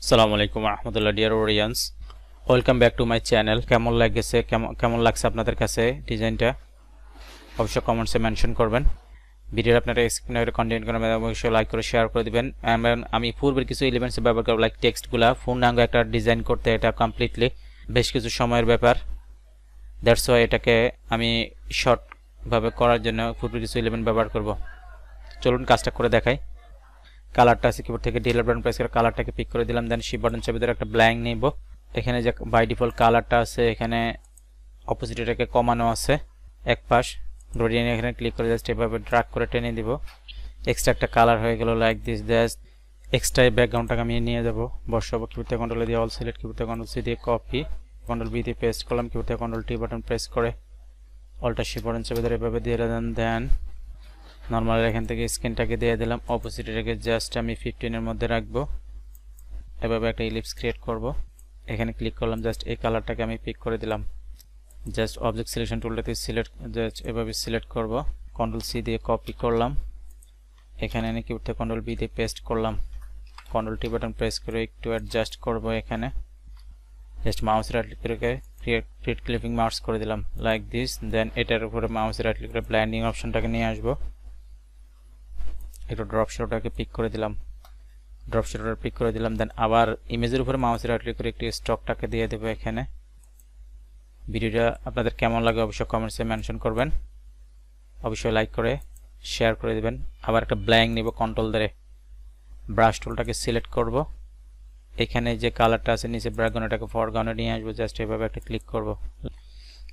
আসসালামু আলাইকুম রহমতুল্লাহ dear audience, welcome back to my channel. কেমন লাগছে কেমন লাগছে আপনাদের কাছে ডিজাইনটা অবশ্যই কমেন্টসে মেনশন করবেন। ভিডিওর আপনারা স্ক্রিনে কন্টেন্ট করেন অবশ্যই লাইক করে শেয়ার করে দিবেন। আমি পূর্বের কিছু এলিমেন্টস ব্যবহার করব, লাইক টেক্সটগুলা পূর্ণাঙ্গ একটা ডিজাইন করতে এটা কমপ্লিটলি বেশ কিছু সময়ের ব্যাপার। দ্যাটস ওয়াই এটাকে আমি শর্টভাবে করার জন্য পূর্বের কিছু এলিমেন্ট ব্যবহার করব। চলুন কাজটা করে দেখাই। কালারটা আছে কিবোর্ড থেকে ডিলিট বাটন প্রেস করে কালারটাকে পিক করে দিলাম, দেন শিফট বাটন চেপে ধরে একটা ব্ল্যাঙ্ক নিব। এখানে যে বাই ডিফল্ট কালারটা আছে এখানে অপোজিটটাকে কমানো আছে এক পাশ, গ্রেডিয়েন্ট এখানে ক্লিক করে জাস্ট এভাবে ড্র্যাগ করে টেনে দিব। এক্সট্রা একটা কালার হয়ে গেল লাইক দিস। জাস্ট এক্সট্রা ব্যাকগ্রাউন্ডটাকে আমি নিয়ে যাব, বসাবো। কিবোর্ড থেকে কন্ট্রোল দিয়ে অল সিলেক্ট, কিবোর্ড থেকে কন্ট্রোল সি দিয়ে কপি, কন্ট্রোল বি দিয়ে পেস্ট করলাম, কিবোর্ড থেকে কন্ট্রোল টি বাটন প্রেস করে অল্টা শিফট বাটন চেপে ধরে এভাবে দিয়ে দেন। নর্মাল এখান থেকে স্ক্রিনটাকে দিয়ে দিলাম, অপোজিটটাকে জাস্ট আমি 15 এর মধ্যে রাখবো। এভাবে একটা ইলিপস ক্রিয়েট করব। এখানে ক্লিক করলাম, জাস্ট এই কালারটাকে আমি পিক করে দিলাম। জাস্ট অবজেক্ট সিলেকশন টুলটাতে সিলেক্ট, জাস্ট এভাবে সিলেক্ট করব। কন্ট্রোল সি দিয়ে কপি করলাম, এখানে এনে কিবোর্ড থেকে কন্ট্রোল বি দিয়ে পেস্ট করলাম। কন্ট্রোল টি বাটন প্রেস করে একটু অ্যাডজাস্ট করব। এখানে জাস্ট মাউস রাইট ক্লিক করে ক্রিয়েট ক্লিপিং মার্কস করে দিলাম লাইক দিস। দেন এটার উপরে মাউস রাইট ক্লিক করে ব্লেন্ডিং অপশনটাকে নিয়ে আসবো। একটু ড্রপ শ্যাডোটাকে পিক করে দিলাম, ড্রপ শ্যাডোটা পিক করে দিলাম। দেন আবার ইমেজের উপরে মাউসের রাইট ক্লিক করে একটু স্টকটাকে দিয়ে দেবো। এখানে ভিডিওটা আপনাদের কেমন লাগে অবশ্যই কমেন্টসে মেনশন করবেন, অবশ্যই লাইক করে শেয়ার করে দিবেন। আবার একটা ব্ল্যাঙ্ক নিব, কন্ট্রোল ধরে ব্রাশ টুলটাকে সিলেক্ট করব। এখানে যে কালারটা আছে নিচে ব্যাকগ্রাউন্ডটাকে ফরগ্রাউন্ডে নিয়ে আসবো, জাস্ট এভাবে একটা ক্লিক করব।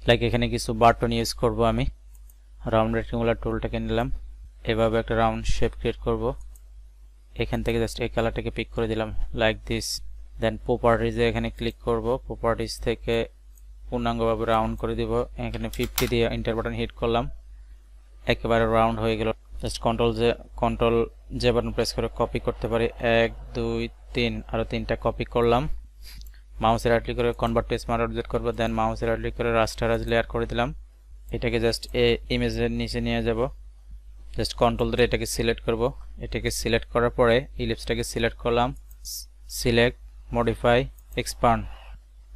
লাইক এখানে কিছু বাটন ইউজ করব আমি। রাউন্ড রেক্টেঙ্গুলার টুলটাকে নিলাম, এভাবে একটা রাউন্ড শেপ ক্রিয়েট করব। এখান থেকে জাস্ট এই কালারটাকে পিক করে দিলাম লাইক দিস। দেন প্রপার্টিজে এখানে ক্লিক করব, প্রপার্টিজ থেকে পূর্ণাঙ্গভাবে রাউন্ড করে দিব। এখানে 50 দিয়ে এন্টার বাটন হিট করলাম, একেবারে রাউন্ড হয়ে গেল। জাস্ট কন্ট্রোল যে বাটন প্রেস করে কপি করতে পারি, 1 2 3 আরও 3টা কপি করলাম। মাউসের রাইট ক্লিক করে কনভার্ট টু স্মার্ট অবজেক্ট করব। দেন মাউসের রাইট ক্লিক করে রাস্টারাইজ লেয়ার করে দিলাম। এটাকে জাস্ট ইমেজের নিচে নিয়ে যাব। জাস্ট কন্ট্রোল ধরে এটাকে সিলেক্ট করব। এটাকে সিলেক্ট করার পরে ইলিপসটাকে সিলেক্ট করলাম, সিলেক্ট মডিফাই এক্সপান্ড,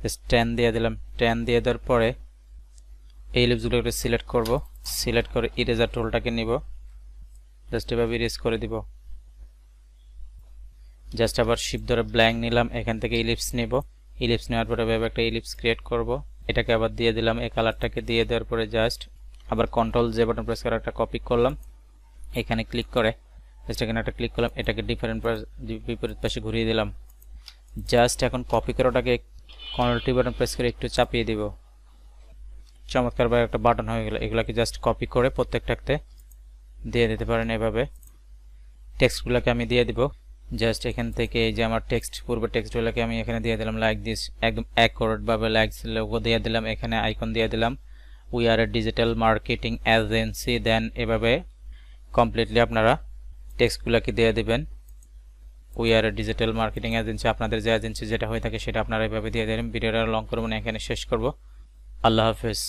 জাস্ট 10 দিয়ে দিলাম। 10 দিয়ে দেওয়ার পরে এই ইলিপসগুলোকে সিলেক্ট করব, সিলেক্ট করে ইরেজার টুলটাকে নিব, জাস্ট এভাবে ইরেজ করে দিব। জাস্ট আবার শিফট ধরে ব্ল্যাঙ্ক নিলাম, এখান থেকে ইলিপস নিব। ইলিপস নেওয়ার পরে এভাবে একটা ইলিপস ক্রিয়েট করব। এটাকে আবার দিয়ে দিলাম, এই কালারটাকে দিয়ে দেওয়ার পরে জাস্ট আবার কন্ট্রোল যে বাটন প্রেস করে একটা কপি করলাম। এখানে ক্লিক করে জাস্ট এখানে একটা ক্লিক করলাম, এটাকে বিপরীত পাশে ঘুরিয়ে দিলাম। জাস্ট এখন কপি করাটাকে কন্ট্রোল টি বাটন প্রেস করে একটু চাপিয়ে দিব। চমৎকারভাবে একটা বাটন হয়ে গেল। এগুলাকে জাস্ট কপি করে প্রত্যেকটাতে দিয়ে দিতে পারেন। এভাবে টেক্সটগুলোকে আমি দিয়ে দিব। জাস্ট এখান থেকে এই যে আমার পূর্বের টেক্সটগুলোকে আমি এখানে দিয়ে দিলাম লাইক দিস, একদম অ্যাকুরেটভাবে লাইক লোগো দিয়ে দিলাম, এখানে আইকন দিয়ে দিলাম, we are a digital marketing agency. Then এভাবে কমপ্লিটলি আপনারা টেক্সটগুলোকে দিয়ে দিবেন, we are a digital marketing agency. আপনাদের যে এজেন্সি যেটা হয়ে থাকে সেটা আপনারা এভাবে দিয়ে দেবেন। ভিডিওটা লং করব না, এখানে শেষ করব। আল্লাহ হাফেজ।